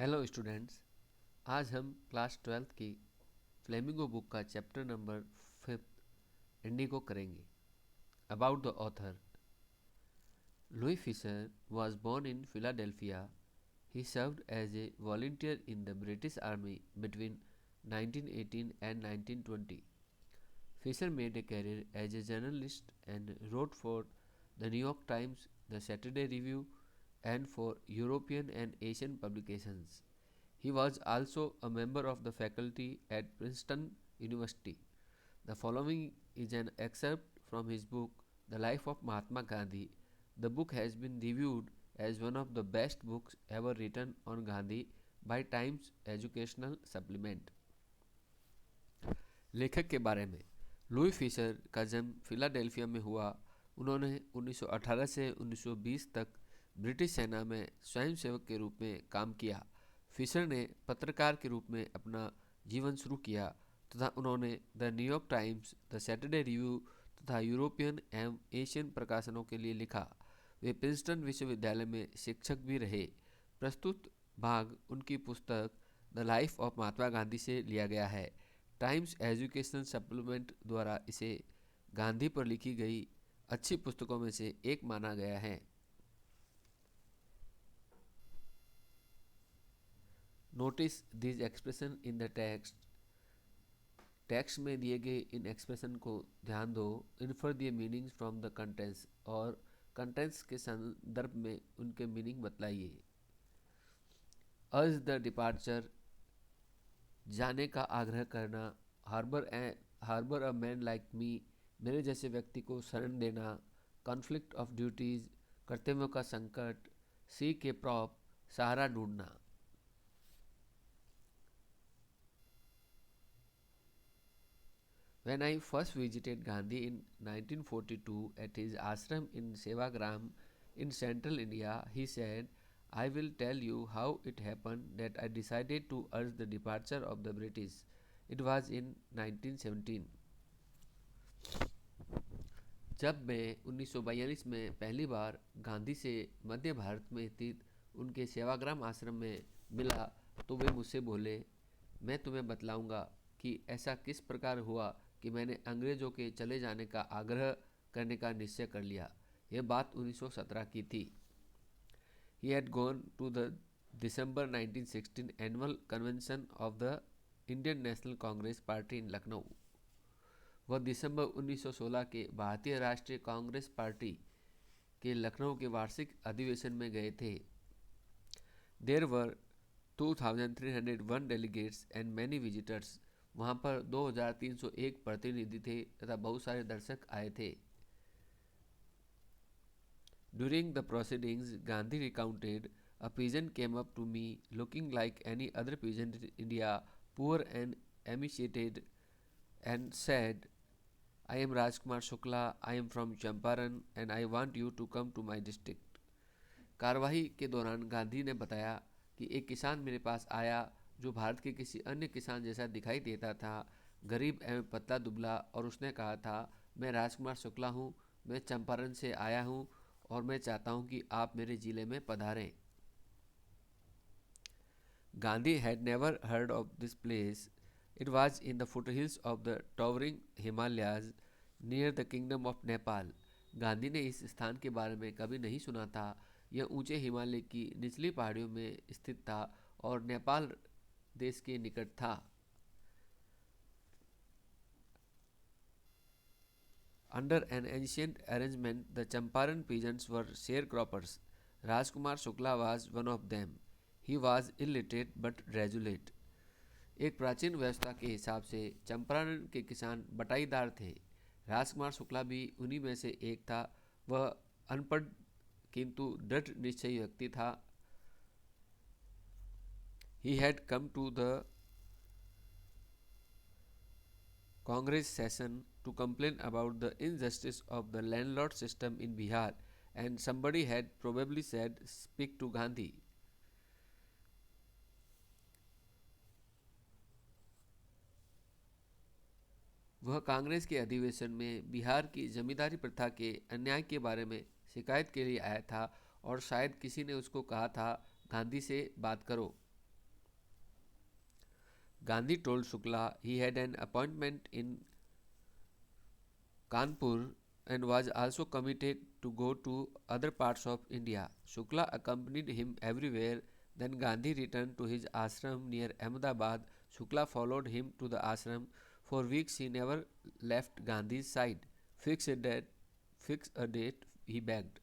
Hello students. आज हम class 12th की फ्लेमिंगो बुक का चैप्टर नंबर 5 इंडिगो करेंगे। About the author. Louis Fischer was born in Philadelphia. He served as a volunteer in the British Army between 1918 and 1920. Fisher made a career as a journalist and wrote for the New York Times, the Saturday Review, and for European and Asian publications. He was also a member of the faculty at Princeton University. The following is an excerpt from his book, The Life of Mahatma Gandhi. The book has been reviewed as one of the best books ever written on Gandhi by Times Educational Supplement. लेखक के बारे में। Louis Fischer का जन्म Philadelphia में हुआ। उन्होंने 1918 से 1920 तक ब्रिटिश सेना में स्वयंसेवक के रूप में काम किया। फिशर ने पत्रकार के रूप में अपना जीवन शुरू किया तथा उन्होंने the New York times, the Saturday review तथा यूरोपियन एवं एशियन प्रकाशनों के लिए लिखा। वे प्रिंसटन विश्वविद्यालय में शिक्षक भी रहे। प्रस्तुत भाग उनकी पुस्तक the life of Mahatma Gandhi से लिया गया है। टाइम्स एजुकेशनल सप्लीमेंट द्वारा इसे गांधी पर लिखी गई अच्छी पुस्तकों में से एक माना गया है। Notice this expression in the text. Text में दिए गए इन एक्सप्रेशन को ध्यान दो। Infer the meanings from the contents, और कंटेंट्स के संदर्भ में उनके मीनिंग बतलाइए। अर्ज द डिपार्चर, जाने का आग्रह करना। Harbour a man like me, मेरे जैसे व्यक्ति को शरण देना। कॉन्फ्लिक्ट ऑफ ड्यूटीज, कर्तव्यों का संकट। सी के प्रॉप, सहारा ढूंढना। When I first visited Gandhi in 1942 at his ashram in Sevagram in central India, he said, I will tell you how it happened that I decided to urge the departure of the British. It was in 1917. जब मैं 1942 में पहली बार गांधी से मध्य भारत में स्थित उनके सेवाग्राम आश्रम में मिला तो वे मुझसे बोले, मैं तुम्हें बतलाऊंगा कि ऐसा किस प्रकार हुआ कि मैंने अंग्रेज़ों के चले जाने का आग्रह करने का निश्चय कर लिया। यह बात 1917 की थी। He had gone to the December 1916 annual convention of the Indian National Congress Party in Lucknow. वह दिसंबर 1916 के भारतीय राष्ट्रीय कांग्रेस पार्टी के लखनऊ के वार्षिक अधिवेशन में गए थे। There were 2301 delegates and many visitors, वहाँ पर 2301 प्रतिनिधि थे तथा बहुत सारे दर्शक आए थे। During the proceedings Gandhi recounted, a pigeon came up to me looking like any other pigeon in India, poor and emaciated, and said, I am Rajkumar Shukla, I am from Champaran and I want you to come to my district. कार्यवाही के दौरान गांधी ने बताया कि एक किसान मेरे पास आया जो भारत के किसी अन्य किसान जैसा दिखाई देता था, गरीब एवं पतला दुबला, और उसने कहा था, मैं राजकुमार शुक्ला हूँ, मैं चंपारण से आया हूँ और मैं चाहता हूँ कि आप मेरे ज़िले में पधारें। Gandhi had never heard of this place. It was in the foothills of the towering Himalayas near the kingdom of Nepal. Gandhi ने इस स्थान के बारे में कभी नहीं सुना था। यह ऊंचे हिमालय की निचली पहाड़ियों में स्थित था और नेपाल देश के निकट था। Under an ancient arrangement, the Champaran peasants were sharecroppers. Rajkumar Shukla was one of them. He was illiterate but resolute. एक प्राचीन व्यवस्था के हिसाब से चंपारण के किसान बटाईदार थे। राजकुमार शुक्ला भी उन्हीं में से एक था। वह अनपढ़ किंतु दृढ़ निश्चयी व्यक्ति था। He had come to the Congress session to complain about the injustice of the landlord system in Bihar, and somebody had probably said, speak to Gandhi. वह कांग्रेस के अधिवेशन में बिहार की जमींदारी प्रथा के अन्याय के बारे में शिकायत के लिए आया था और शायद किसी ने उसको कहा था, गांधी से बात करो। Gandhi told Shukla he had an appointment in Kanpur and was also committed to go to other parts of India. Shukla accompanied him everywhere. Then Gandhi returned to his ashram near Ahmedabad. Shukla followed him to the ashram. For weeks he never left Gandhi's side. Fix a date, fix a date, he begged.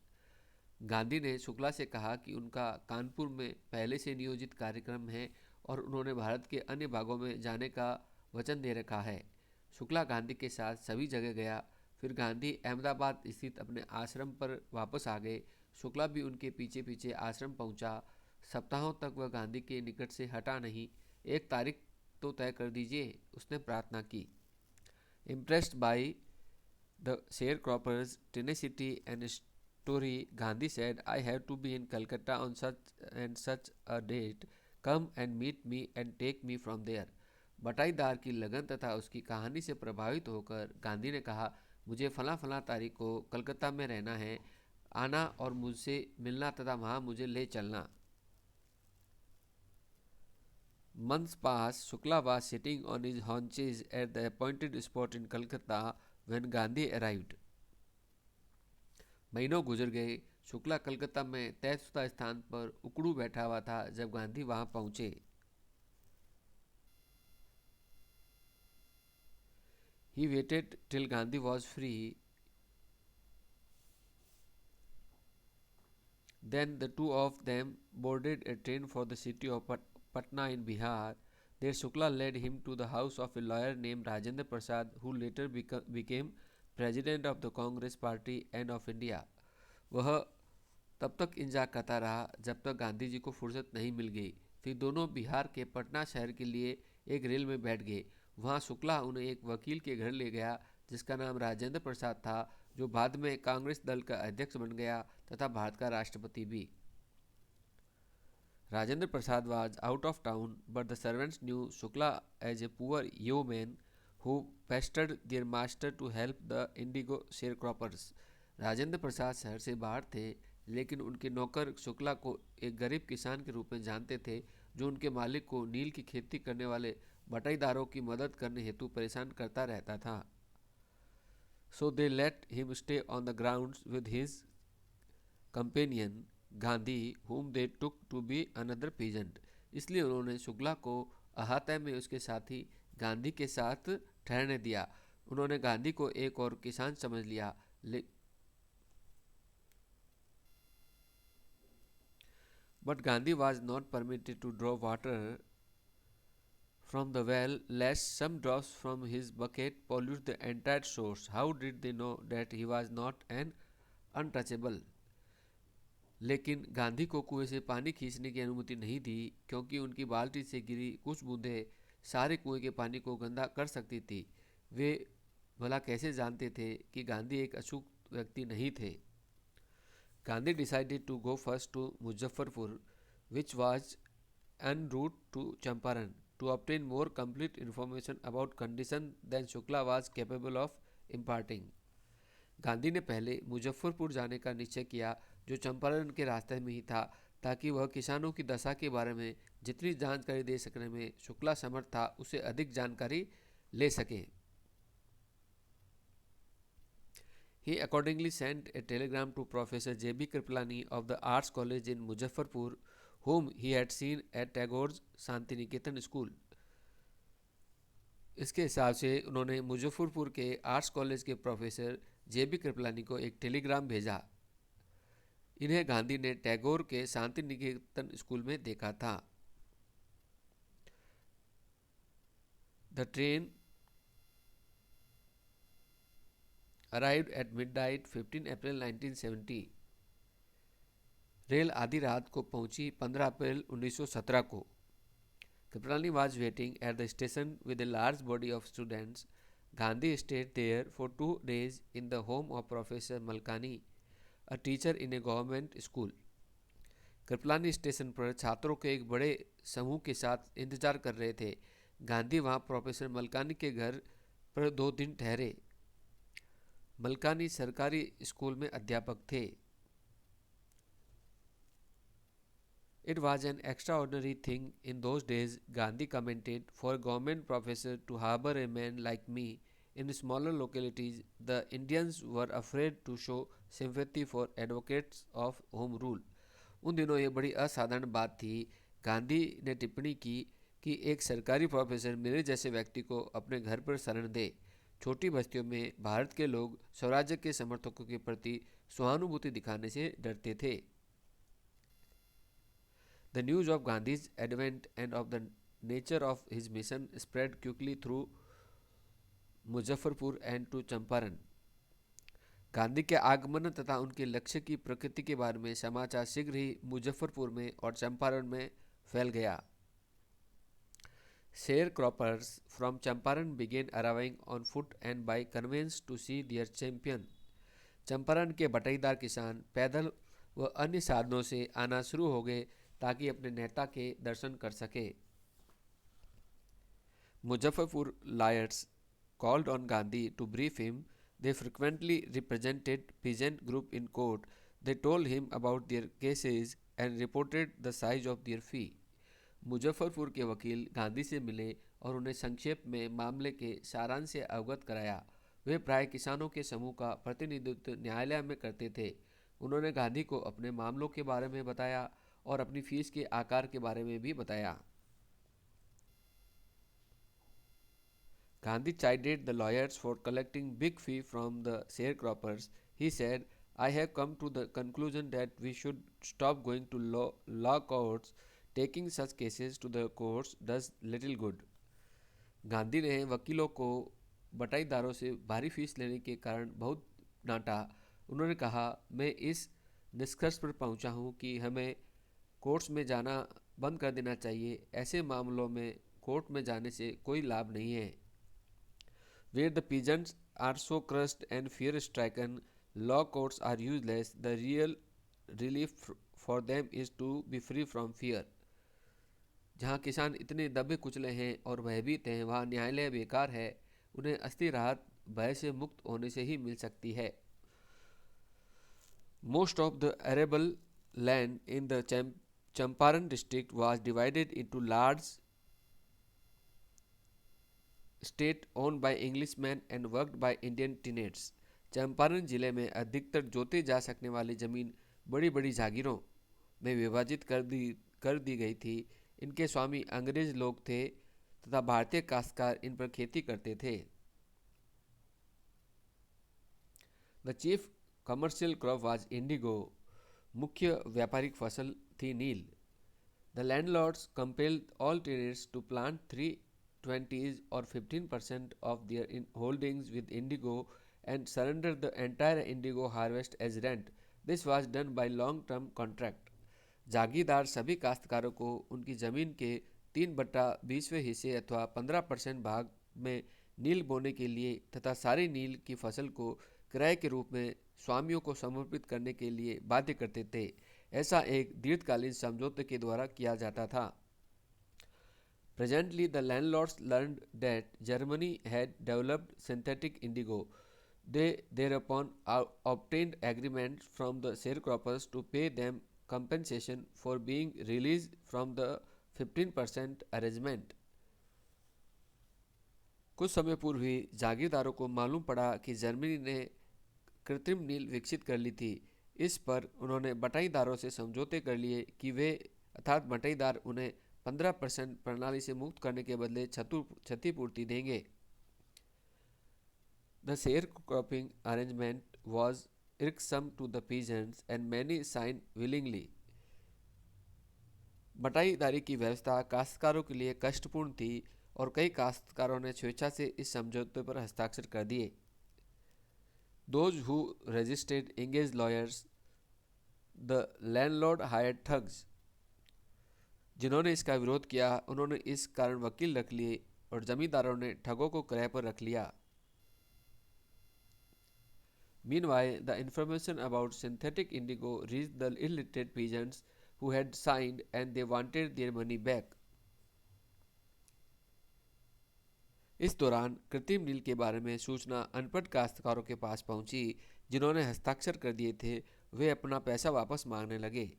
Gandhi ने शुक्ला से कहा कि उनका कानपुर में पहले से नियोजित कार्यक्रम है और उन्होंने भारत के अन्य भागों में जाने का वचन दे रखा है। शुक्ला गांधी के साथ सभी जगह गया। फिर गांधी अहमदाबाद स्थित अपने आश्रम पर वापस आ गए। शुक्ला भी उनके पीछे पीछे आश्रम पहुंचा। सप्ताहों तक वह गांधी के निकट से हटा नहीं। एक तारीख तो तय कर दीजिए, उसने प्रार्थना की। Impressed by the sharecroppers' tenacity and story, Gandhi said, "I have to be in Calcutta on such and such a date. Come and meet me and take me from there." बटाईदार की लगन तथा उसकी कहानी से प्रभावित होकर गांधी ने कहा, मुझे फला फला तारीख को कलकत्ता में रहना है, आना और मुझसे मिलना तथा वहाँ मुझे ले चलना। Months passed. Shukla was sitting on his haunches at the appointed spot in Calcutta when Gandhi arrived. महीनों गुजर गए। शुक्ला कलकत्ता में तयशुदा स्थान पर उकड़ू बैठा हुआ था जब गांधी वहां पहुंचे। He waited till Gandhi was free. Then the two of them boarded a train for the city of Patna in Bihar. There Shukla led him to the house of a lawyer named Rajendra Prasad, who later became president of the Congress Party and of India. वह तब तक इंतजार करता रहा जब तक गांधी जी को फुर्सत नहीं मिल गई। फिर दोनों बिहार के पटना शहर के लिए एक रेल में बैठ गए। वहाँ शुक्ला उन्हें एक वकील के घर ले गया जिसका नाम राजेंद्र प्रसाद था, जो बाद में कांग्रेस दल का अध्यक्ष बन गया तथा भारत का राष्ट्रपति भी। Rajendra Prasad was out of town, but the servants knew Shukla as a poor yeoman who pestered their master to help the indigo sharecroppers. Rajendra Prasad शहर से बाहर थे, लेकिन उनके नौकर शुक्ला को एक गरीब किसान के रूप में जानते थे जो उनके मालिक को नील की खेती करने वाले बटाईदारों की मदद करने हेतु परेशान करता रहता था। So they let him stay on the grounds with his companion Gandhi, whom they took to be another peasant. इसलिए उन्होंने शुक्ला को अहाते में उसके साथी गांधी के साथ ठहरने दिया। उन्होंने गांधी को एक और किसान समझ लिया। But Gandhi was not permitted to draw water from the well lest some drops from his bucket pollute the entire source. How did they know that he was not an untouchable? लेकिन गांधी को कुएं से पानी खींचने की अनुमति नहीं थी, क्योंकि उनकी बाल्टी से गिरी कुछ बूंदें सारे कुएं के पानी को गंदा कर सकती थी। वे भला कैसे जानते थे कि गांधी एक अछूत व्यक्ति नहीं थे। Gandhi decided to go first to Muzaffarpur, which was en route to Champaran, to obtain more complete information about condition than Shukla was capable of imparting. Gandhi ने पहले मुजफ्फरपुर जाने का निश्चय किया, जो चंपारण के रास्ते में ही था, ताकि वह किसानों की दशा के बारे में जितनी जानकारी दे सकने में शुक्ला समर्थ था, उससे अधिक जानकारी ले सके। He accordingly sent a telegram to Professor J.B. Kripalani of the Arts College in Muzaffarpur, whom he had seen at Tagore's Shantiniketan School. इसके हिसाब से उन्होंने मुजफ्फरपुर के आर्ट्स कॉलेज के प्रोफेसर जे.बी. कृपलानी को एक टेलीग्राम भेजा। इन्हें गांधी ने टैगोर के शांति निकेतन स्कूल में देखा था। The train arrived at midnight 15 April 1970. Rail आधी रात को पहुंची 15 अप्रैल 1917 को। Kripalani was waiting at the station with a large body of students. Gandhi stayed there for 2 days in the home of Professor Malkani, a teacher in a government school. Kripalani station पर छात्रों के एक बड़े समूह के साथ इंतजार कर रहे थे। गांधी वहां प्रोफेसर मलकानी के घर पर 2 दिन ठहरे। मलकानी सरकारी स्कूल में अध्यापक थे। It was an extraordinary thing in those days, Gandhi commented, for a government professor to harbor a man like me. In smaller localities, the Indians were afraid to show sympathy for advocates of home rule. उन दिनों ये बड़ी असाधारण बात थी। गांधी ने टिप्पणी की कि एक सरकारी प्रोफेसर मेरे जैसे व्यक्ति को अपने घर पर शरण दे। छोटी बस्तियों में भारत के लोग स्वराज्य के समर्थकों के प्रति सहानुभूति दिखाने से डरते थे। The news of Gandhi's advent and of the nature of his mission spread quickly through Muzaffarpur and to Champaran. Gandhi के आगमन तथा उनके लक्ष्य की प्रकृति के बारे में समाचार शीघ्र ही मुजफ्फरपुर में और चंपारण में फैल गया। Sharecroppers from Champaran began arriving on foot and by conveyance to see their champion. Champaran के बटाईदार किसान पैदल व अन्य साधनों से आना शुरू हो गए ताकि अपने नेता के दर्शन कर सके। Muzaffarpur lawyers called on Gandhi to brief him. They frequently represented peasant group in court. They told him about their cases and reported the size of their fee. Muzaffarpur के वकील गांधी से मिले और उन्हें संक्षेप में मामले के सारांश से अवगत कराया। वे प्राय किसानों के समूह का प्रतिनिधित्व न्यायालय में करते थे। उन्होंने गांधी को अपने मामलों के बारे में बताया और अपनी फीस के आकार के बारे में भी बताया। Gandhi chided the lawyers for collecting big fee from the sharecroppers. He said, I have come to the conclusion that we should stop going to law courts. Taking such cases to the courts does little good. Gandhi ने वकीलों को बटाईदारों से भारी fees लेने के कारण बहुत डांटा। उन्होंने कहा, मैं इस निष्कर्ष पर पहुंचा हूं कि हमें कोर्ट्स में जाना बंद कर देना चाहिए। ऐसे मामलों में कोर्ट में जाने से कोई लाभ नहीं है। Where the peasants are so crushed and fear-stricken, law courts are useless. The real relief for them is to be free from fear. जहाँ किसान इतने दबे कुचले हैं और भयभीत हैं, वहाँ न्यायालय बेकार है। उन्हें असली राहत भय से मुक्त होने से ही मिल सकती है। Most of the arable land in the Champaran district was divided into large estate owned by Englishman and worked by Indian tenants. Champaran जिले में अधिकतर जोते जा सकने वाली जमीन बड़ी बड़ी जागीरों में विभाजित कर दी गई थी। इनके स्वामी अंग्रेज लोग थे तथा भारतीय काश्तकार इन पर खेती करते थे। The chief commercial crop was indigo. मुख्य व्यापारिक फसल थी नील। The landlords compelled all tenants to plant 3/20 or 15% of their holdings with indigo and surrender the entire indigo harvest as rent. This was done by long-term contract. जागीरदार सभी काश्तकारों को उनकी जमीन के 3/20वें हिस्से अथवा 15% भाग में नील बोने के लिए तथा सारी नील की फसल को किराए के रूप में स्वामियों को समर्पित करने के लिए बाध्य करते थे। ऐसा एक दीर्घकालीन समझौते के द्वारा किया जाता था। Presently, the landlords learned that Germany had developed synthetic indigo. They thereupon obtained agreement from the sharecroppers to pay them compensation for being released from the 15% arrangement. कुछ समय पूर्व ही जागीरदारों को मालूम पड़ा कि जर्मनी ने कृत्रिम नील विकसित कर ली थी। इस पर उन्होंने बटाईदारों से समझौते कर लिए कि वे अर्थात बटाईदार उन्हें 15% प्रणाली से मुक्त करने के बदले क्षतिपूर्ति देंगे। The sharecropping arrangement was irksome to the peasants and many signed willingly. बटाईदारी की व्यवस्था काश्तकारों के लिए कष्टपूर्ण थी और कई काश्तकारों ने स्वेच्छा से इस समझौते पर हस्ताक्षर कर दिए। Those who resisted engaged lawyers. The landlord hired thugs. जिन्होंने इसका विरोध किया उन्होंने इस कारण वकील रख लिए और जमींदारों ने ठगों को किराए पर रख लिया। Meanwhile, the information about synthetic indigo reached the illiterate peasants who had signed and they wanted their money back. इस दौरान कृत्रिम नील के बारे में सूचना अनपढ़ काश्तकारों के पास पहुंची। जिन्होंने हस्ताक्षर कर दिए थे वे अपना पैसा वापस मांगने लगे।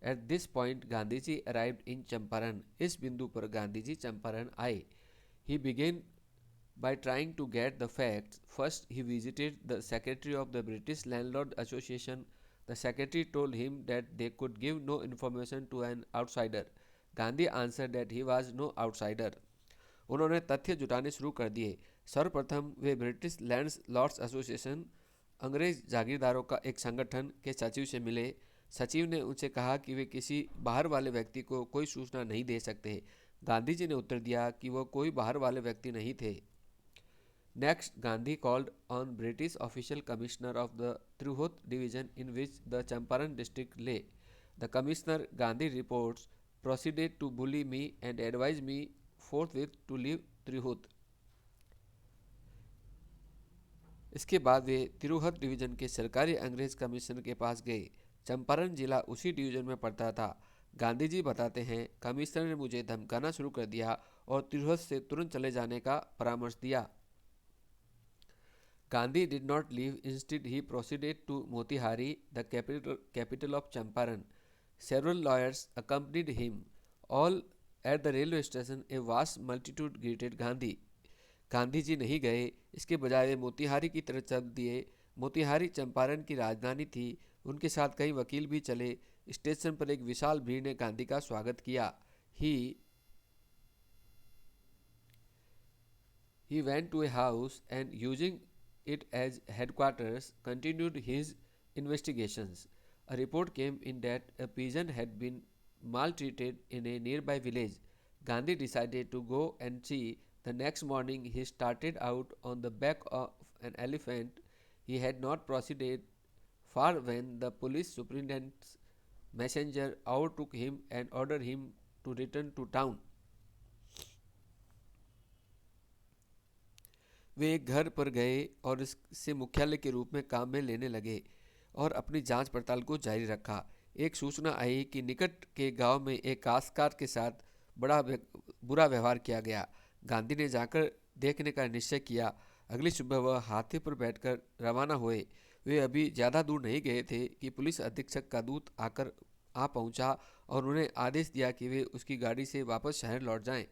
At this point Gandhi ji arrived in Champaran. इस बिंदु पर गांधी जी चंपारण आए। He began by trying to get the facts. First, he visited the secretary of the British Landlord Association. The secretary told him that they could give no information to an outsider. Gandhi answered that he was no outsider. उन्होंने तथ्य जुटाने शुरू कर दिए। सर्वप्रथम वे British lands Lord's association, अंग्रेज जागीरदारों का एक संगठन के सचिव से मिले। सचिव ने उनसे कहा कि वे किसी बाहर वाले व्यक्ति को कोई सूचना नहीं दे सकते। गांधी जी ने उत्तर दिया कि वह कोई बाहर वाले व्यक्ति नहीं थे। Next, Gandhi called on British official commissioner of the Tirhut division in which the Champaran district lay. The commissioner, Gandhi reports, proceeded to bully me and advise me forthwith to leave Tirhut. इसके बाद वे तिरुहत division के सरकारी अंग्रेज commissioner के पास गए। चंपारण जिला उसी division में पड़ता था। गांधी जी बताते हैं, कमिश्नर ने मुझे धमकाना शुरू कर दिया और तिरुहत से तुरंत चले जाने का परामर्श दिया। Gandhi did not leave. Instead, he proceeded to Motihari, the capital of Champaran. Several lawyers accompanied him. All at the railway station, a vast multitude greeted Gandhi. Gandhi ji नहीं गए, इसके बजाय वे मोतिहारी की तरफ चल दिए। मोतिहारी चंपारण की राजधानी थी। उनके साथ कई वकील भी चले। स्टेशन पर एक विशाल भीड़ ने गांधी का स्वागत किया। He went to a house and, using it as headquarters, continued his investigations. A report came in that a peasant had been maltreated in a nearby village. Gandhi decided to go and see. The next morning, he started out on the back of an elephant. He had not proceeded far when the police superintendent's messenger overtook him and ordered him to return to town. वे एक घर पर गए और इससे मुख्यालय के रूप में काम में लेने लगे और अपनी जांच पड़ताल को जारी रखा। एक सूचना आई कि निकट के गांव में एक काश्तकार के साथ बुरा व्यवहार किया गया। गांधी ने जाकर देखने का निश्चय किया। अगली सुबह वह हाथी पर बैठकर रवाना हुए। वे अभी ज़्यादा दूर नहीं गए थे कि पुलिस अधीक्षक का दूत आ पहुंचा और उन्हें आदेश दिया कि वे उसकी गाड़ी से वापस शहर लौट जाएं।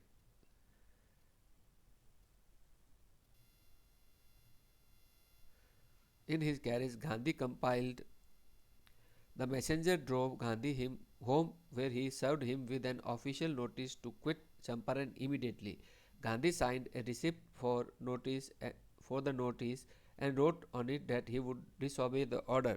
In his carriage, Gandhi compiled. The messenger drove Gandhi him home, where he served him with an official notice to quit Champaran immediately. Gandhi signed a receipt for the notice and wrote on it that he would disobey the order.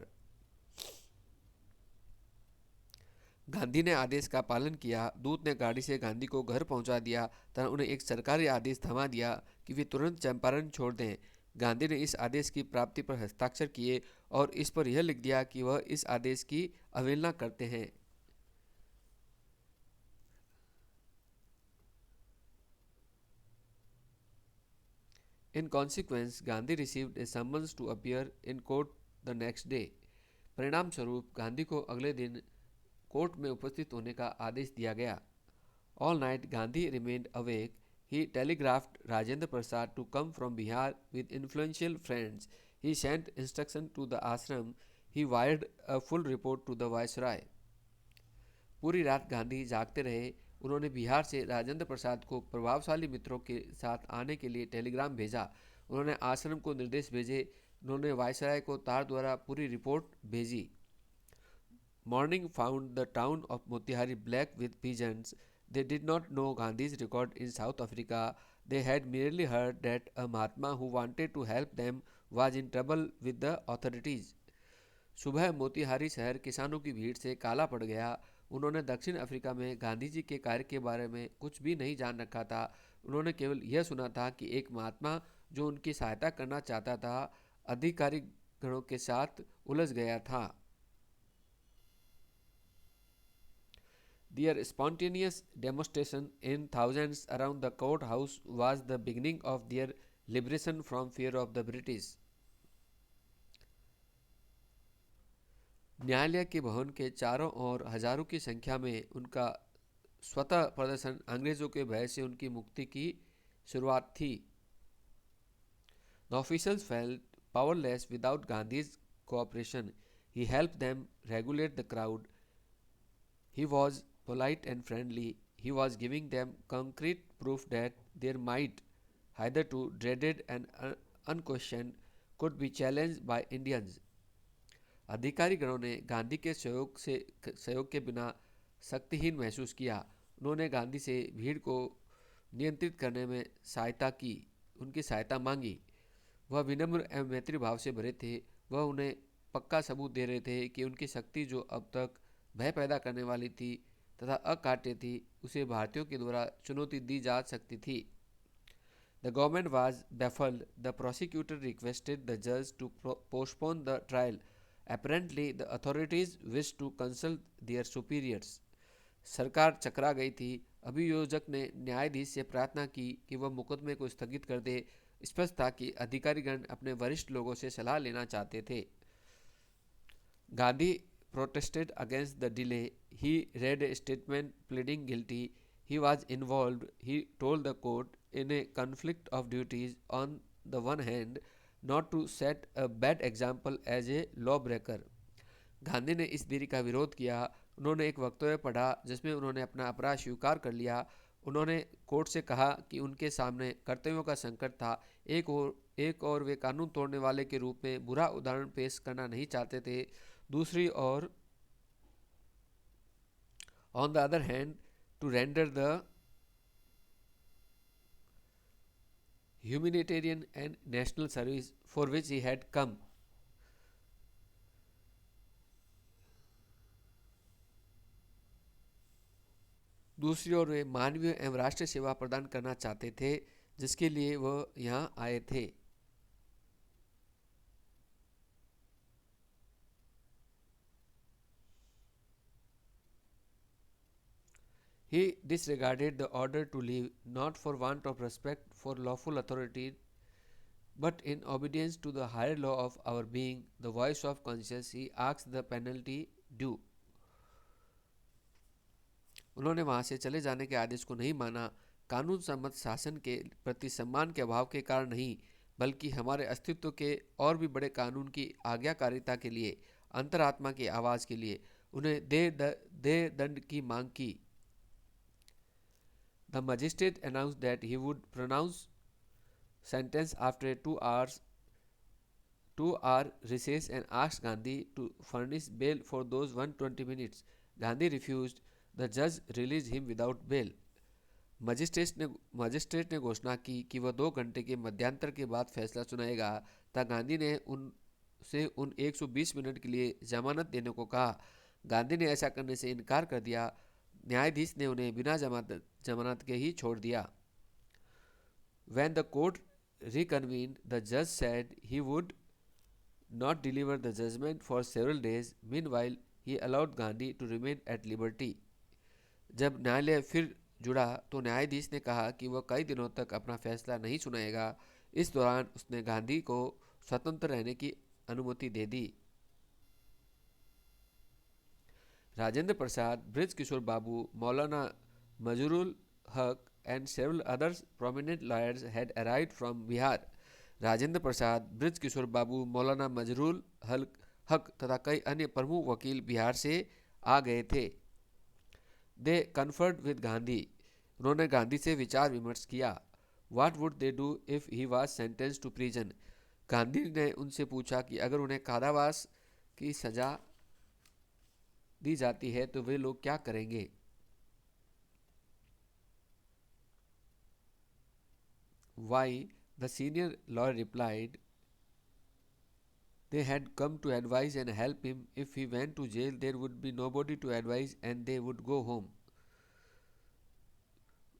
Gandhi ने आदेश का पालन किया। दूत ने गाड़ी से गांधी को घर पहुंचा दिया तथा उन्हें एक सरकारी आदेश थमा दिया कि वे तुरंत चंपारण छोड़ दें। गांधी ने इस आदेश की प्राप्ति पर हस्ताक्षर किए और इस पर यह लिख दिया कि वह इस आदेश की अवहेलना करते हैं। In consequence, Gandhi received a summons to appear in court the next day. परिणाम स्वरूप गांधी को अगले दिन कोर्ट में उपस्थित होने का आदेश दिया गया। All night Gandhi remained awake. He telegraphed Rajendra Prasad to come from Bihar with influential friends. He sent instruction to the ashram. He wired a full report to the Viceroy. पूरी रात गांधी जागते रहे। उन्होंने बिहार से राजेंद्र प्रसाद को प्रभावशाली मित्रों के साथ आने के लिए टेलीग्राम भेजा। उन्होंने आश्रम को निर्देश भेजे। उन्होंने वायसराय को तार द्वारा पूरी रिपोर्ट भेजी। Morning found the town of Motihari black with peasants. They did not know Gandhi's record in South Africa. They had merely heard that a Mahatma who wanted to help them was in trouble with the authorities. सुबह मोतिहारी शहर किसानों की भीड़ से काला पड़ गया। उन्होंने दक्षिण अफ्रीका में गांधी जी के कार्य के बारे में कुछ भी नहीं जान रखा था। उन्होंने केवल यह सुना था कि एक महात्मा जो उनकी सहायता करना चाहता था अधिकारी गणों के साथ उलझ गया था। Their spontaneous demonstration in thousands around the courthouse was the beginning of their liberation from fear of the British. न्यायालय के भवन के चारों ओर हजारों की संख्या में उनका स्वतः प्रदर्शन अंग्रेजों के भय से उनकी मुक्ति की शुरुआत थी। The officials felt powerless without Gandhi's cooperation. He helped them regulate the crowd. He was polite and friendly. He was giving them concrete proof that their might, hitherto dreaded and unquestioned, could be challenged by Indians. अधिकारीगणों ने गांधी के सहयोग के बिना शक्तिहीन महसूस किया। उन्होंने गांधी से भीड़ को नियंत्रित करने में सहायता की उनकी सहायता मांगी। वह विनम्र एवं मैत्री भाव से भरे थे। वह उन्हें पक्का सबूत दे रहे थे कि उनकी शक्ति जो अब तक भय पैदा करने वाली थी तथा अकाट्य थी, उसे भारतीयों के द्वारा चुनौती दी जा सकती थी। The government was baffled. The prosecutor requested the judge to postpone the trial. Apparently, the authorities wished to consult their superiors. सरकार चकरा गई थी। अभियोजक ने न्यायाधीश से प्रार्थना की कि वह मुकदमे को स्थगित कर दे। स्पष्ट था कि अधिकारीगण अपने वरिष्ठ लोगों से सलाह लेना चाहते थे। Gandhi protested against the delay. He read a statement pleading guilty. He was involved, he told the court, in a conflict of duties. On the one hand, not to set a bad example as a lawbreaker. Gandhi ने इस देरी का विरोध किया। उन्होंने एक वक्तव्य पढ़ा जिसमें उन्होंने अपना अपराध स्वीकार कर लिया। उन्होंने कोर्ट से कहा कि उनके सामने कर्तव्यों का संकट था। एक और वे कानून तोड़ने वाले के रूप में बुरा उदाहरण पेश करना नहीं चाहते थे। दूसरी ओर, on the other hand, to render the humanitarian and national service for which he had come. दूसरी ओर वे मानवीय एवं राष्ट्रीय सेवा प्रदान करना चाहते थे जिसके लिए वह यहाँ आए थे। He disregarded the order to leave, not for want of respect for lawful authority, but in obedience to the higher law of our being, the voice of conscience. He asked the penalty due. उन्होंने वहां से चले जाने के आदेश को नहीं माना, कानून सम्मत शासन के प्रति सम्मान के अभाव के कारण नहीं, बल्कि हमारे अस्तित्व के और भी बड़े कानून की आज्ञाकारिता के लिए, अंतरात्मा की आवाज़ के लिए उन्हें देह दंड की मांग की। The magistrate announced that he would pronounce sentence after a 2-hour recess and asked Gandhi to furnish bail for those 120 minutes. Gandhi refused. The judge released him without bail. Magistrate ने घोषणा की कि वह 2 घंटे के मध्यांतर के बाद फैसला सुनाएगा। तब गांधी ने उनसे 120 मिनट के लिए जमानत देने को कहा। गांधी ने ऐसा करने से इनकार कर दिया। न्यायाधीश ने उन्हें बिना जमानत के ही छोड़ दिया। When the court reconvened, the judge said he would not deliver the judgment for several days. Meanwhile, he allowed Gandhi to remain at liberty. जब न्यायालय फिर जुड़ा तो न्यायाधीश ने कहा कि वह कई दिनों तक अपना फैसला नहीं सुनाएगा। इस दौरान उसने गांधी को स्वतंत्र रहने की अनुमति दे दी। राजेंद्र प्रसाद, ब्रिज किशोर बाबू, मौलाना मजरूल हक and several other prominent lawyers had arrived from Bihar. Rajendra Prasad, Brij Kishore Babu, Maulana Mazharul हक तथा कई अन्य प्रमुख वकील बिहार से आ गए थे। They conferred with Gandhi. उन्होंने गांधी से विचार विमर्श किया। What would they do if he was sentenced to prison? Gandhi ने उनसे पूछा कि अगर उन्हें कारावास की सजा दी जाती है तो वे लोग क्या करेंगे। Why? The senior lawyer replied, they had come to advise and help him. If he went to jail, there would be nobody to advise and they would go home.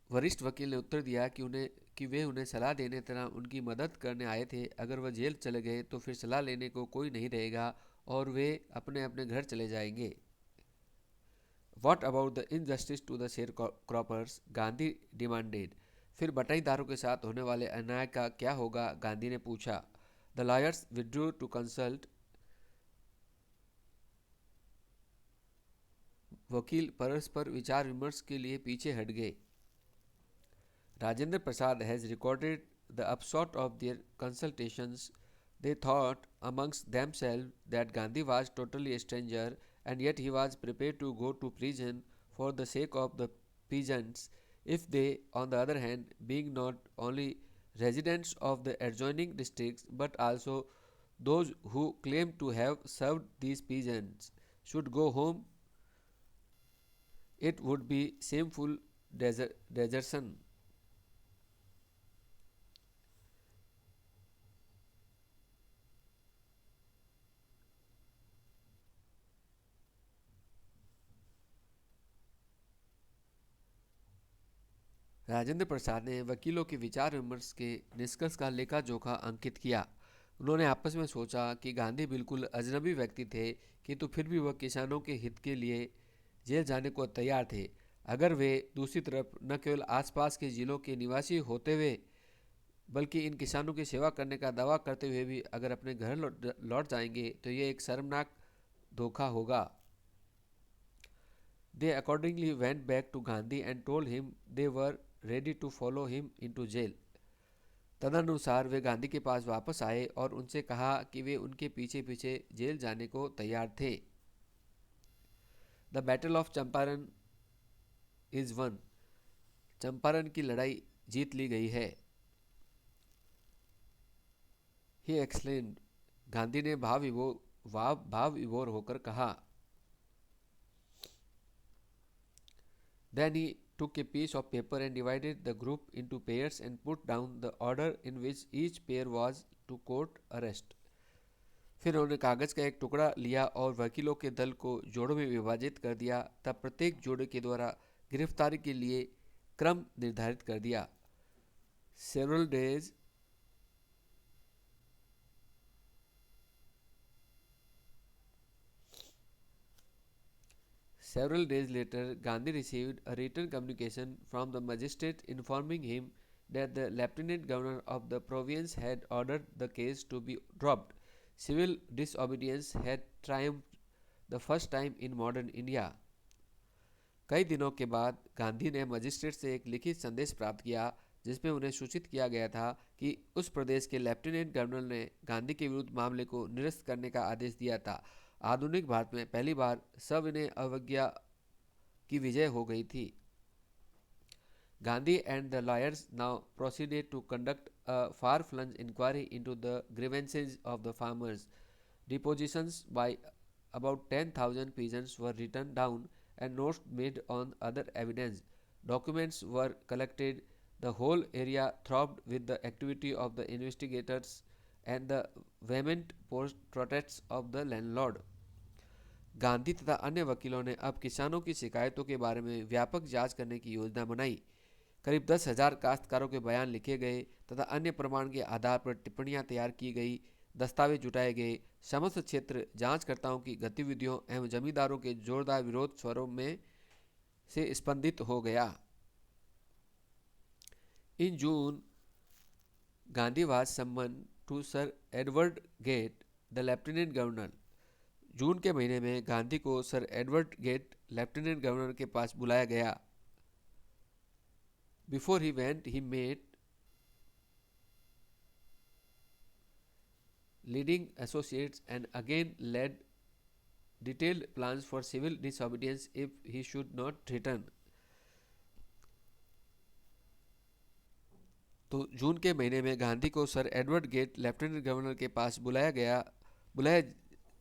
वरिष्ठ वकील ने उत्तर दिया कि वे उन्हें सलाह देने तरह उनकी मदद करने आए थे। अगर वह जेल चले गए तो फिर सलाह लेने को कोई नहीं रहेगा और वे अपने अपने घर चले जाएंगे। What about the injustice to the sharecroppers? Gandhi demanded. फिर बटाईदारों के साथ होने वाले अन्याय का क्या होगा? गांधी ने पूछा। The lawyers withdrew to consult. वकील परस्पर विचार विमर्श के लिए पीछे हट गए। Rajendra Prasad has recorded the upshot of their consultations. They thought amongst themselves that Gandhi was totally a stranger and yet he was prepared to go to prison for the sake of the peasants, if they, on the other hand, being not only residents of the adjoining districts but also those who claim to have served these peasants, should go home, it would be shameful desertion. Rajendra Prasad ने वकीलों के विचार विमर्श के निष्कर्ष का लेखा जोखा अंकित किया। उन्होंने आपस में सोचा कि गांधी बिल्कुल अजनबी व्यक्ति थे, किंतु फिर भी वह किसानों के हित के लिए जेल जाने को तैयार थे। अगर वे दूसरी तरफ न केवल आसपास के जिलों के निवासी होते हुए बल्कि इन किसानों की सेवा करने का दावा करते हुए भी अगर अपने घर लौट जाएंगे तो ये एक शर्मनाक धोखा होगा। They accordingly went back to Gandhi and told him they were ready to follow him into jail. तदनुसार वे गांधी के पास वापस आए और उनसे कहा कि वे उनके पीछे पीछे जेल जाने को तैयार थे। The battle of Champaran is one. Champaran की लड़ाई जीत ली गई है। ही एक्सप्लेन्ड। गांधी ने भाव विभोर होकर कहा। Then he took a piece of paper and divided the group into pairs and put down the order in which each pair was to court arrest. फिर उन्होंने कागज का एक टुकड़ा लिया और वकीलों के दल को जोड़ों में विभाजित कर दिया, तब प्रत्येक जोड़े के द्वारा गिरफ्तारी के लिए क्रम निर्धारित कर दिया। Several days Several days later, Gandhi received a written communication from the magistrate informing him that the lieutenant governor of the province had ordered the case to be dropped. Civil disobedience had triumphed the first time in modern India. कई दिनों के बाद गांधी ने magistrate से एक लिखित संदेश प्राप्त किया जिसमें उन्हें सूचित किया गया था कि उस प्रदेश के लेफ्टिनेंट गवर्नर ने गांधी के विरुद्ध मामले को निरस्त करने का आदेश दिया था। आधुनिक भारत में पहली बार सविनय अवज्ञा की विजय हो गई थी। Gandhi and the lawyers now proceeded to conduct a far-flung inquiry into the grievances of the farmers. Depositions by about 10,000 peasants were written down and notes made on other evidence. Documents were collected. The whole area throbbed with the activity of the investigators and the vehement protests of the landlord. Gandhi तथा अन्य वकीलों ने अब किसानों की शिकायतों के बारे में व्यापक जांच करने की योजना बनाई। करीब 10,000 काश्तकारों के बयान लिखे गए तथा अन्य प्रमाण के आधार पर टिप्पणियां तैयार की गई, दस्तावेज जुटाए गए। समस्त क्षेत्र जांचकर्ताओं की गतिविधियों एवं जमींदारों के जोरदार विरोध स्वरों में से स्पंदित हो गया। In June Gandhi was summon to sir Edward Gait the lieutenant governor. June के महीने में गांधी को sir Edward Gait lieutenant governor के पास बुलाया गया। Before he went, he met leading associates and again led detailed plans for civil disobedience if he should not return. तो जून के महीने में गांधी को sir Edward Gait lieutenant governor के पास बुलाया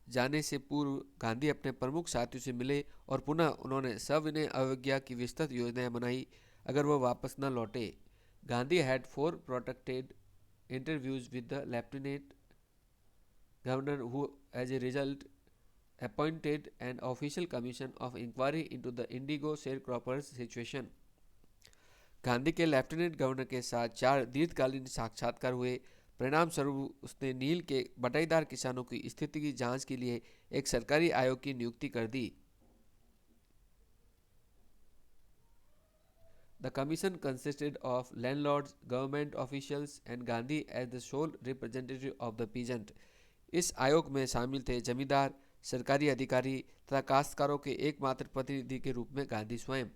जाने से पूर्व गांधी अपने प्रमुख साथियों से मिले और पुनः उन्होंने सविनय अवज्ञा की विस्तृत योजनाएं बनाई अगर वह वापस न लौटे। Gandhi had 4 protracted interviews with the lieutenant governor who as a result appointed an official commission of inquiry into the indigo sharecroppers situation. Gandhi के लेफ्टिनेंट गवर्नर के साथ 4 दीर्घकालीन साक्षात्कार हुए। परिणाम स्वरूप उसने नील के बटाईदार किसानों की स्थिति की जांच के लिए एक सरकारी आयोग की नियुक्ति कर दी। The commission consisted of landlords, government officials and Gandhi as the sole representative of the peasant. इस आयोग में शामिल थे जमींदार, सरकारी अधिकारी तथा काश्तकारों के एकमात्र प्रतिनिधि के रूप में गांधी स्वयं।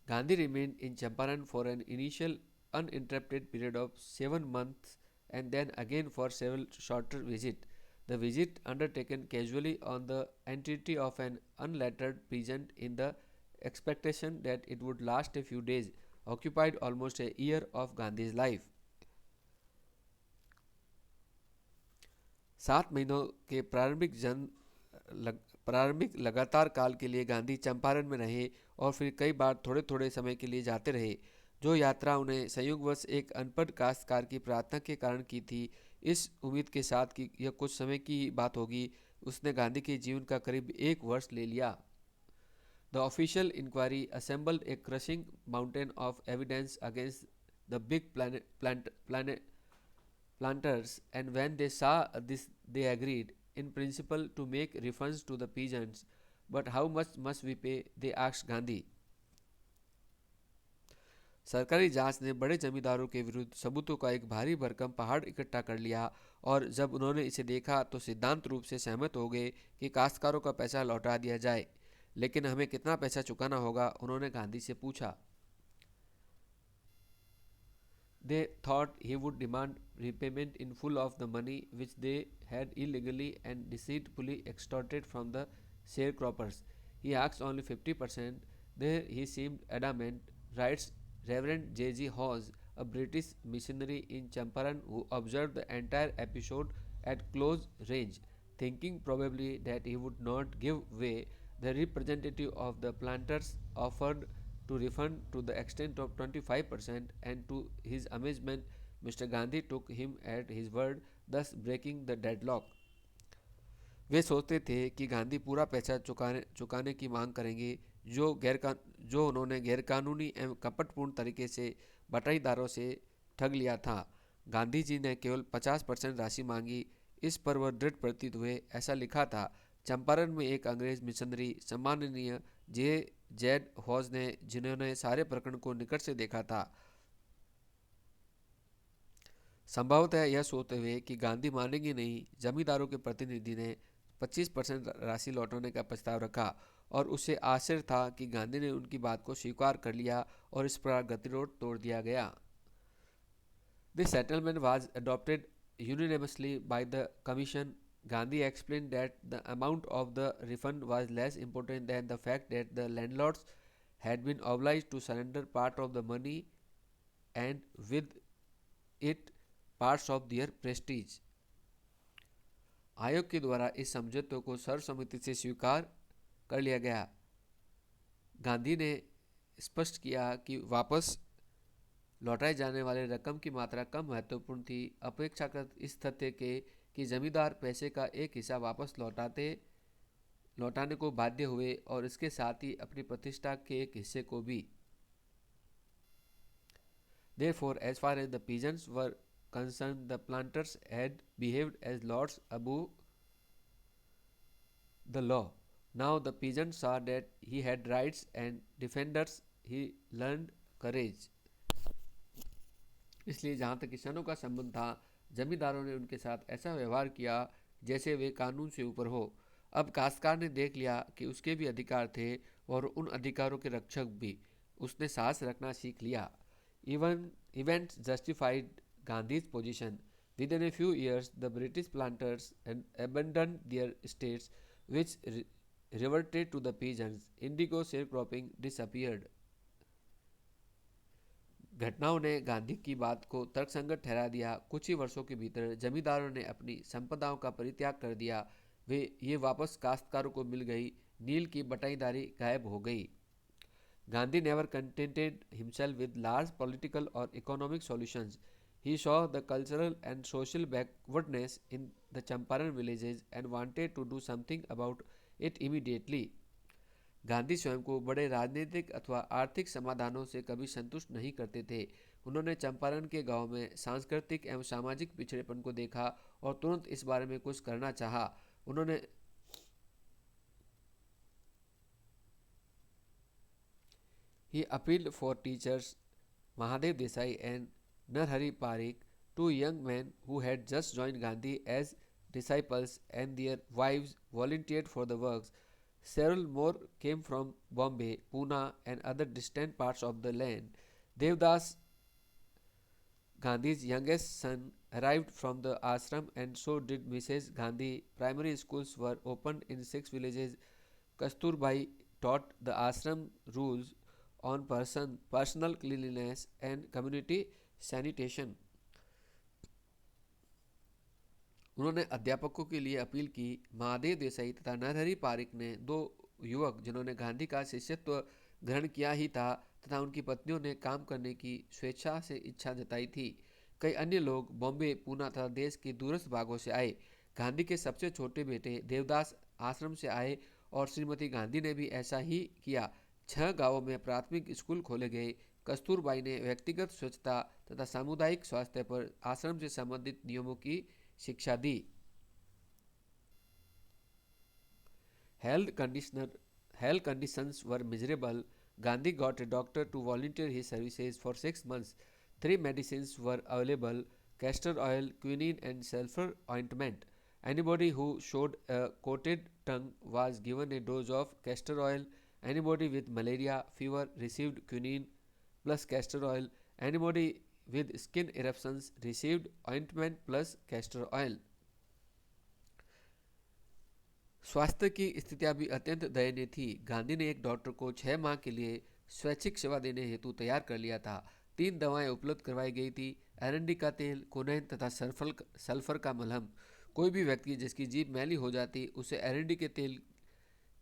Gandhi remained in Champaran for an initial uninterrupted period of 7 months and then again for several shorter visits. The visit, undertaken casually on the entry of an unlettered peasant in the expectation that it would last a few days, occupied almost a year of Gandhi's life. 7 महीनों के प्रारंभिक लगातार काल के लिए गांधी चंपारण में रहे और फिर कई बार थोड़े थोड़े समय के लिए जाते रहे। जो यात्रा उन्हें संयोगवश एक अनपढ़ काश्तकार की प्रार्थना के कारण की थी, इस उम्मीद के साथ कि यह कुछ समय की बात होगी, उसने गांधी के जीवन का करीब 1 वर्ष ले लिया। The official inquiry assembled a crushing mountain of evidence against the big planters, and when they saw this, they agreed, in principle, to make refunds to the peasants. But how much must we pay? They asked Gandhi. सरकारी जांच ने बड़े जमींदारों के विरुद्ध सबूतों का एक भारी भरकम पहाड़ इकट्ठा कर लिया, और जब उन्होंने इसे देखा तो सिद्धांत रूप से सहमत हो गए कि काश्तकारों का पैसा लौटा दिया जाए। लेकिन हमें कितना पैसा चुकाना होगा, उन्होंने गांधी से पूछा। They thought he would demand repayment in full of the money which they had illegally and deceitfully extorted from the sharecroppers. He asked only 50%. There he seemed adamant, writes Reverend J.G. Hawes, a British missionary in Champaran who observed the entire episode at close range, thinking probably that he would not give way. The representative of the planters offered to refund to the extent of 25%, and to his amazement, Mr. Gandhi took him at his word, thus breaking the deadlock. वे सोचते थे कि गांधी पूरा पैसा चुकाने की मांग करेंगे जो उन्होंने गैरकानूनी एवं कपटपूर्ण तरीके से बटाईदारों से ठग लिया था। गांधी जी ने केवल 50% राशि मांगी। इस पर वह दृढ़ प्रतीत हुए। ऐसा लिखा था चंपारण में एक अंग्रेज मिशनरी सम्माननीय जेड हॉज ने, जिन्होंने सारे प्रकरण को निकट से देखा था। संभवतः यह सोचते हुए कि गांधी मानेंगे नहीं, जमींदारों के प्रतिनिधि ने 25% राशि लौटाने का प्रस्ताव रखा, और उसे आश्चर्य था कि गांधी ने उनकी बात को स्वीकार कर लिया और इस प्रकार गतिरोध तोड़ दिया गया। This settlement was adopted unanimously by the commission. Gandhi explained that the amount of the refund was less important than the fact that the landlords had been obliged to surrender part of the money and with it parts of their prestige. आयोग के द्वारा इस समझौते को सर्वसम्मति से स्वीकार कर लिया गया। गांधी ने स्पष्ट किया कि वापस लौटाए जाने वाले रकम की मात्रा कम महत्वपूर्ण थी, अपेक्षाकृत इस तथ्य के कि जमींदार पैसे का एक हिस्सा वापस लौटाने को बाध्य हुए, और इसके साथ ही अपनी प्रतिष्ठा के एक हिस्से को भी। Therefore, as far as the peasants were concerned, the planters had behaved as lords above the law. Now the peasants saw that he had rights and defenders. He learned courage. इसलिए जहाँ तक किसानों का संबंध था, जमींदारों ने उनके साथ ऐसा व्यवहार किया जैसे वे कानून से ऊपर हो। अब काश्तकार ने देख लिया कि उसके भी अधिकार थे, और उन अधिकारों के रक्षक भी। उसने साहस रखना सीख लिया। Events justified Gandhi's position. Within a few years, the British planters abandoned their estates, which reverted to the peasants. Indigo sharecropping disappeared. घटनाओं ने गांधी की बात को तर्कसंगत ठहरा दिया। कुछ ही वर्षों के भीतर जमींदारों ने अपनी संपदाओं का परित्याग कर दिया। ये वापस काश्तकारों को मिल गई। नील की बटाईदारी गायब हो गई। Gandhi never contented himself with large political or economic solutions. He saw the cultural and social backwardness in the Champaran villages and wanted to do something about it immediately. Gandhi स्वयं को बड़े राजनीतिक अथवा आर्थिक समाधानों से कभी संतुष्ट नहीं करते थे। उन्होंने चंपारण के गांव में सांस्कृतिक एवं सामाजिक पिछड़ेपन को देखा और तुरंत इस बारे में कुछ करना चाहा। उन्होंने He appealed for teachers Mahadev Desai and Narhari Parikh, two young men who had just joined Gandhi as disciples, and their wives volunteered for the works. Several more came from Bombay, Pune, and other distant parts of the land. Devdas, Gandhi's youngest son, arrived from the ashram, and so did Mrs. Gandhi. Primary schools were opened in 6 villages. Kasturbai taught the ashram rules on personal cleanliness and community sanitation. उन्होंने अध्यापकों के लिए appeal की। महादेव देसाई तथा नरहरि पारिक ने, दो युवक जिन्होंने गांधी का शिष्यत्व ग्रहण किया ही था, तथा उनकी पत्नियों ने काम करने की स्वेच्छा से इच्छा जताई थी। कई अन्य लोग बॉम्बे, पूना तथा देश के दूरस्थ भागों से आए। गांधी के सबसे छोटे बेटे देवदास आश्रम से आए और श्रीमती गांधी ने भी ऐसा ही किया। 6 गांवों में प्राथमिक स्कूल खोले गए। कस्तूरबाई ने व्यक्तिगत स्वच्छता तथा सामुदायिक स्वास्थ्य पर आश्रम से संबंधित नियमों की शिक्षा दी। Health conditions were miserable. Gandhi got a doctor to volunteer his services for 6 months. 3 medicines were available: castor oil, quinine, and sulfur ointment. Anybody who showed a coated tongue was given a dose of castor oil. Anybody with malaria fever received quinine plus castor oil. Anybody with skin eruptions received ointment plus castor oil. स्वास्थ्य की स्थितियां भी अत्यंत दयनीय थी। गांधी ने एक doctor को 6 माह के लिए स्वैच्छिक सेवा देने हेतु तैयार कर लिया था। 3 दवाएं उपलब्ध करवाई गई थी: एरंडी का तेल, कोनैन तथा सल्फर का मलहम। कोई भी व्यक्ति जिसकी जीभ मैली हो जाती उसे एरंडी के तेल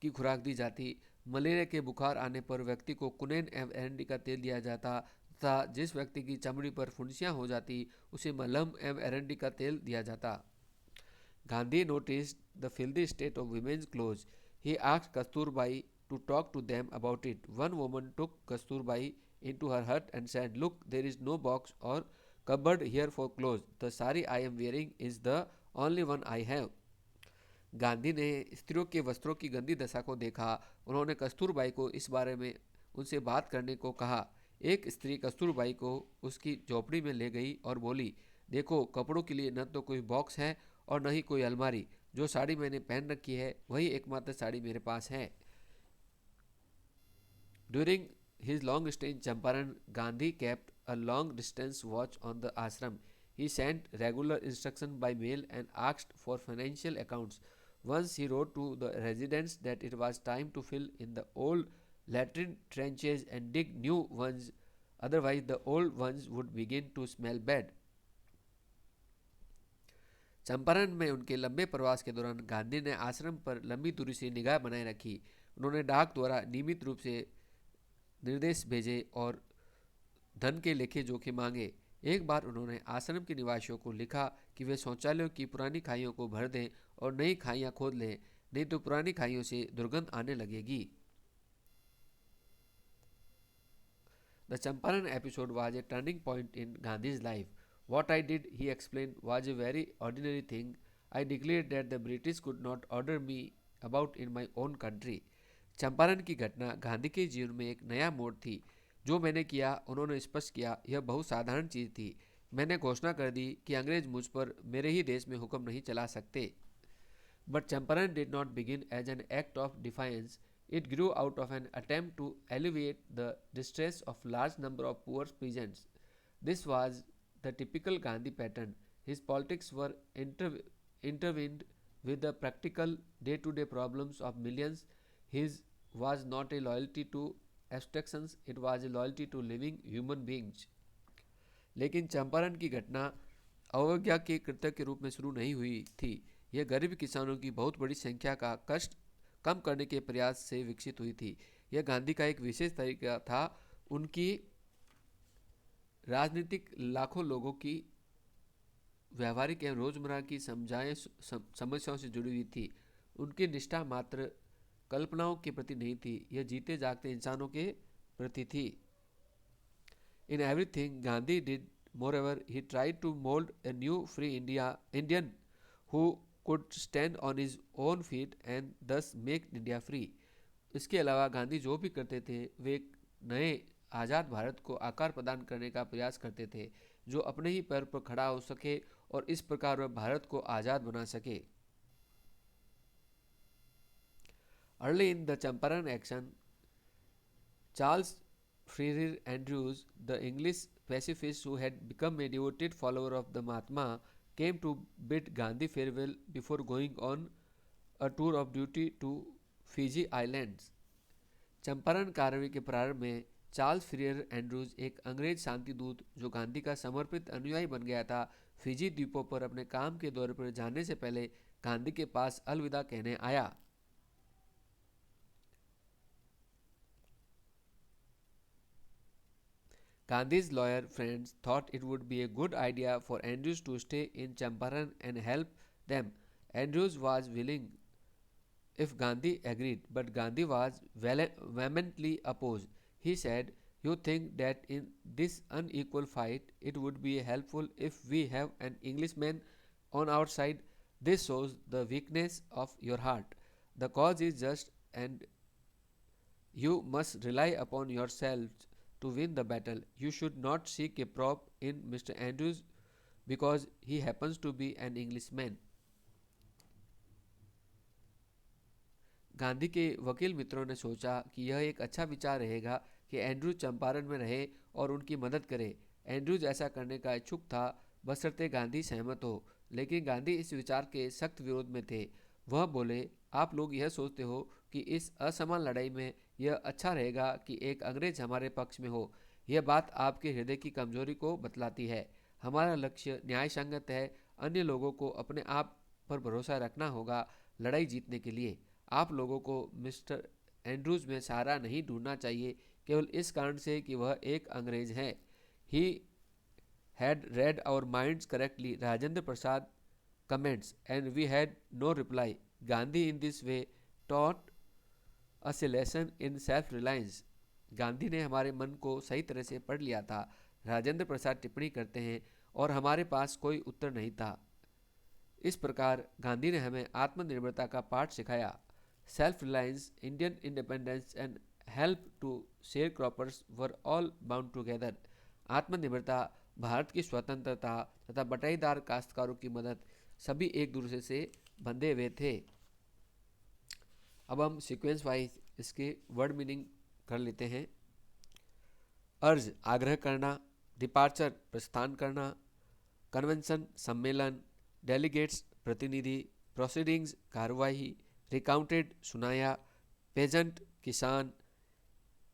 की खुराक दी जाती। मलेरिया के बुखार आने पर व्यक्ति को कुनैन एवं एरंडी का तेल दिया जाता तथा जिस व्यक्ति की चमड़ी पर फुंसियां हो जाती उसे मलहम एवं एरंडी का तेल दिया जाता। Gandhi noticed the filthy state of women's clothes. He asked Kasturbai to talk to them about it. One woman took Kasturbai into her hut and said, "Look, there is no box or cupboard here for clothes. The sari I am wearing is the only one I have." Gandhi ने स्त्रियों के वस्त्रों की गंदी दशा को देखा। उन्होंने कस्तूरबाई को इस बारे में उनसे बात करने को कहा। एक स्त्री कस्तूरबाई को उसकी झोपड़ी में ले गई और बोली, देखो, कपड़ों के लिए न तो कोई बॉक्स है और न ही कोई अलमारी। जो साड़ी मैंने पहन रखी है वही एकमात्र साड़ी मेरे पास है। During his long stay in Champaran, Gandhi kept a long distance watch on the ashram. He sent regular instruction by mail and asked for financial accounts. Once he wrote to the residents that it was time to fill in the old latrine trenches and dig new ones, otherwise the old ones would begin to smell bad. Champaran में उनके लंबे प्रवास के दौरान गांधी ने आश्रम पर लंबी दूरी से निगाह बनाए रखी। उन्होंने डाक द्वारा नियमित रूप से निर्देश भेजे और धन के लेखे जोखे मांगे। एक बार उन्होंने आश्रम के निवासियों को लिखा कि वे शौचालयों की पुरानी खाइयों को भर दें और नई खाइयां खोद लें, नहीं तो पुरानी खाइयों से दुर्गंध आने लगेगी। The Champaran episode was a turning point in Gandhi's life. What I did, he explained, was a very ordinary thing. I declared that the British could not order me about in my own country. Champaran की घटना गांधी के जीवन में एक नया मोड़ थी। जो मैंने किया, उन्होंने स्पष्ट किया, यह बहुत साधारण चीज़ थी। मैंने घोषणा कर दी कि अंग्रेज मुझ पर मेरे ही देश में हुक्म नहीं चला सकते। But Champaran did not begin as an act of defiance. It grew out of an attempt to alleviate the distress of large number of poor peasants. This was the typical Gandhi pattern. His politics were intertwined with the practical day-to-day problems of millions. His was not a loyalty to abstractions, it was a loyalty to living human beings. लेकिन चंपारण की घटना अवज्ञा के कृत्य के रूप में शुरू नहीं हुई थी। यह गरीब किसानों की बहुत बड़ी संख्या का कष्ट कम करने के प्रयास से विकसित हुई थी। यह गांधी का एक विशेष तरीका था। उनकी राजनीतिक लाखों लोगों की व्यावहारिक एवं रोजमर्रा की समस्याओं से जुड़ी हुई थी। उनकी निष्ठा मात्र कल्पनाओं के प्रति नहीं थी, यह जीते जागते इंसानों के प्रति थी। In everything Gandhi did, moreover, he tried to mold a new free Indian who could stand on his own feet and thus make India free. इसके अलावा गांधी जो भी करते थे वे एक नए आज़ाद भारत को आकार प्रदान करने का प्रयास करते थे जो अपने ही पैर पर खड़ा हो सके और इस प्रकार वह भारत को आज़ाद बना सके। Early in the Champaran action, Charles Freer Andrews, the English pacifist who had become a devoted follower of the Mahatma, came to bid Gandhi farewell before going on a tour of duty to Fiji Islands. Champaran कार्रवाई के प्रारंभ में Charles फ्रियर Andrews, एक अंग्रेज शांति दूत जो गांधी का समर्पित अनुयायी बन गया था, फिजी द्वीपों पर अपने काम के दौरे पर जाने से पहले गांधी के पास अलविदा कहने आया। Gandhi's lawyer friends thought it would be a good idea for Andrews to stay in Champaran and help them. Andrews was willing if Gandhi agreed, but Gandhi was vehemently opposed. He said, "You think that in this unequal fight it would be helpful if we have an Englishman on our side? This shows the weakness of your heart. The cause is just and you must rely upon yourselves to win the battle. You should not seek a prop in Mr. Andrews because he happens to be an Englishman." Gandhi के वकील मित्रों ने सोचा कि यह एक अच्छा विचार रहेगा कि एंड्रूज चंपारण में रहे और उनकी मदद करे। एंड्रूज ऐसा करने का इच्छुक था बशर्ते गांधी सहमत हो, लेकिन गांधी इस विचार के सख्त विरोध में थे। वह बोले, आप लोग यह सोचते हो कि इस असमान लड़ाई में यह अच्छा रहेगा कि एक अंग्रेज हमारे पक्ष में हो। यह बात आपके हृदय की कमजोरी को बतलाती है। हमारा लक्ष्य न्याय संगत है। अन्य लोगों को अपने आप पर भरोसा रखना होगा लड़ाई जीतने के लिए। आप लोगों को मिस्टर एंड्रूज में सहारा नहीं ढूंढना चाहिए केवल इस कारण से कि वह एक अंग्रेज हैं। He had read our minds correctly, Rajendra Prasad comments, and we had no reply. Gandhi in this way taught us a lesson in self-reliance. Gandhi ने हमारे मन को सही तरह से पढ़ लिया था, राजेंद्र प्रसाद टिप्पणी करते हैं, और हमारे पास कोई उत्तर नहीं था। इस प्रकार गांधी ने हमें आत्मनिर्भरता का पाठ सिखाया। Self reliance, Indian independence and help to sharecroppers were all bound together. आत्मनिर्भरता, भारत की स्वतंत्रता तथा बटाईदार काश्तकारों की मदद सभी एक दूसरे से बंधे हुए थे। अब हम सीक्वेंस वाइज इसके वर्ड मीनिंग कर लेते हैं। अर्ज, आग्रह करना। डिपार्चर, प्रस्थान करना। कन्वेंशन, सम्मेलन। डेलीगेट्स, प्रतिनिधि। प्रोसीडिंग्स, कार्यवाही। रिकाउंटेड, सुनाया। पेजेंट, किसान।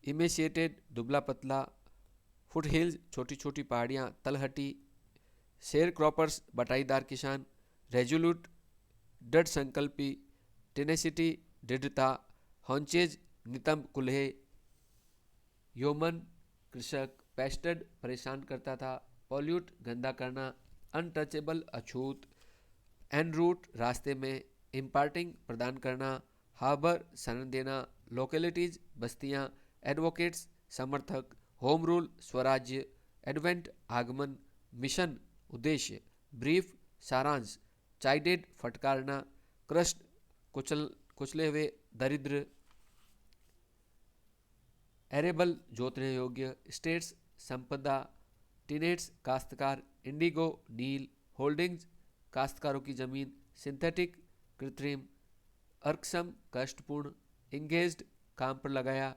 इमेशिएटेड, दुबला पतला। फुट हिल्स, छोटी छोटी पहाड़ियाँ, तलहटी। शेयर क्रॉपर्स, बटाईदार किसान। रेजोल्यूट, दृढ़ संकल्पी। टेनेसिटी, दृढ़ता। हॉन्चेज, नितंब कुल्हे। योमन, कृषक। पेस्टेड, परेशान करता था। पॉल्यूट, गंदा करना। अनटचेबल, अछूत। एन रूट, रास्ते में। इम्पार्टिंग, प्रदान करना। हार्बर, शरण देना। लोकेलिटीज, बस्तियाँ। एडवोकेट्स, समर्थक। होम रूल, स्वराज्य। एडवेंट, आगमन। मिशन, उद्देश्य। ब्रीफ, सारांश। चाइडेड, फटकारना। क्रस्ट, कुचले हुए, दरिद्र। एरेबल, जोतने योग्य। स्टेट्स, संपदा। टीनेट्स, काश्तकार। इंडिगो, नील। होल्डिंग्स, काश्तकारों की जमीन। सिंथेटिक, कृत्रिम। अर्कसम, कष्टपूर्ण। इंगेज्ड, काम पर लगाया।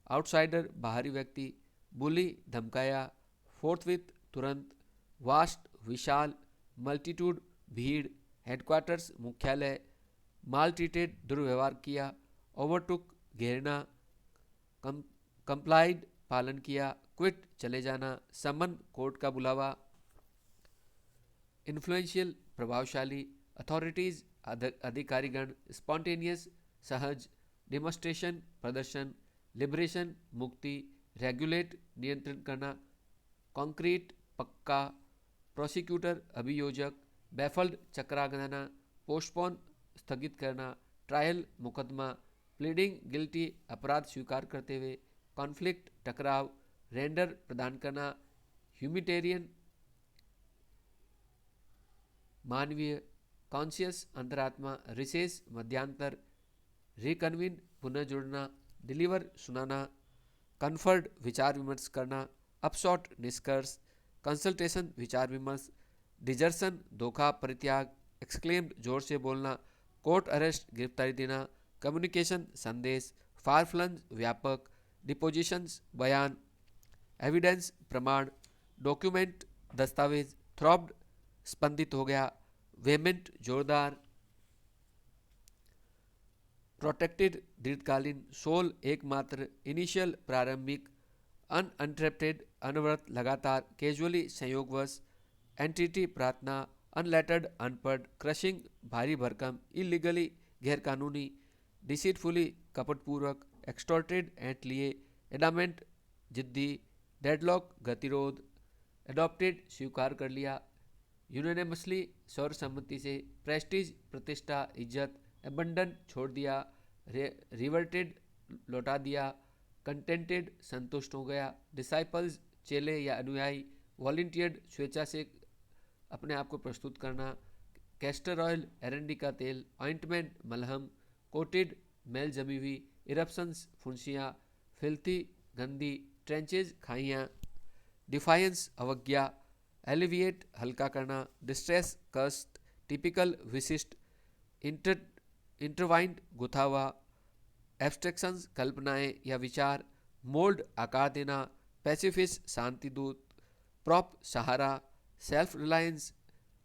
आउटसाइडर, बाहरी व्यक्ति। बुली, धमकाया। फोर्थविथ, तुरंत। वास्ट, विशाल। मल्टीट्यूड, भीड़। हेडक्वार्टर्स, मुख्यालय। माल ट्रीटेड, दुर्व्यवहार किया। ओवरटुक, घेरना। कंप्लाइड, पालन किया। क्विट, चले जाना। समन, कोर्ट का बुलावा। इन्फ्लुएंशियल, प्रभावशाली। अथॉरिटीज, अधिकारीगण। स्पॉन्टेनियस, सहज। डिमॉन्स्ट्रेशन, प्रदर्शन। लिबरेशन, मुक्ति। रेगुलेट, नियंत्रण करना। कॉन्क्रीट, पक्का। प्रोसिक्यूटर, अभियोजक। बैफल्ड, चक्रागना। पोस्टपोन, स्थगित करना। ट्रायल, मुकदमा। प्लीडिंग गिल्टी, अपराध स्वीकार करते हुए। कॉन्फ्लिक्ट, टकराव। रेंडर, प्रदान करना। ह्यूमिटेरियन, मानवीय। कॉन्शियस, अंतरात्मा। रिसेस, मध्यांतर। रिकन्वीन, पुनः जुड़ना। डिलीवर, सुनाना। कन्फर्ड, विचार विमर्श करना। अपशॉट, निष्कर्ष। कंसल्टेशन, विचार विमर्श। डिजर्सन, धोखा, परित्याग। एक्सक्लेम्ड, जोर से बोलना। कोर्ट अरेस्ट, गिरफ्तारी देना। कम्युनिकेशन, संदेश। फारफ्लंज, व्यापक। डिपोजिशंस, बयान। एविडेंस, प्रमाण। डॉक्यूमेंट दस्तावेज, थ्रॉब्ड स्पंदित हो गया, वेमेंट जोरदार, प्रोटेक्टेड दीर्घकालीन, सोल एकमात्र, इनिशियल प्रारंभिक, अनअंटरप्टेड अनवरत लगातार, कैजुअली संयोगवश, एंटिटी प्रार्थना, अनलेटर्ड अनपढ़, क्रशिंग भारी भरकम, इलीगली गैरकानूनी, डिसीटफुली कपटपूर्वक, एक्सटॉर्टेड एंट लिए, एडामेंट जिद्दी, डेडलॉक गतिरोध, एडॉप्टेड स्वीकार कर लिया, यूनानिमसली सर्वसम्मति से, प्रेस्टीज प्रतिष्ठा इज्जत, एबंडन छोड़ दिया, रिवर्टेड लौटा दिया, कंटेंटेड संतुष्ट हो गया, डिसाइपल्स चेले या अनुयायी, वॉलंटियर्ड स्वेच्छा से अपने आप को प्रस्तुत करना, कैस्टर ऑयल एरंडी का तेल, ऑइंटमेंट मलहम, कोटेड मेल जमी हुई, इरप्शंस फुंसियाँ, फिल्थी गंदी, ट्रेंचेज खाइयाँ, डिफायंस अवज्ञा, एलिविएट हल्का करना, डिस्ट्रेस कस्ट, टिपिकल विशिष्ट, इंटरवाइंड गुथा हुआ, एब्स्ट्रैक्शंस कल्पनाएं या विचार, मोल्ड आकार देना, पैसिफिस्ट शांति दूत, प्रॉप सहारा, सेल्फ रिलायंस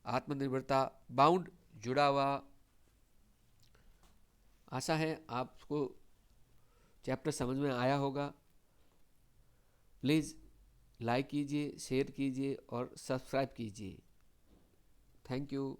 आत्मनिर्भरता, बाउंड जुड़ा हुआ। आशा है आपको चैप्टर समझ में आया होगा। प्लीज़ लाइक कीजिए, शेयर कीजिए और सब्सक्राइब कीजिए। Thank you.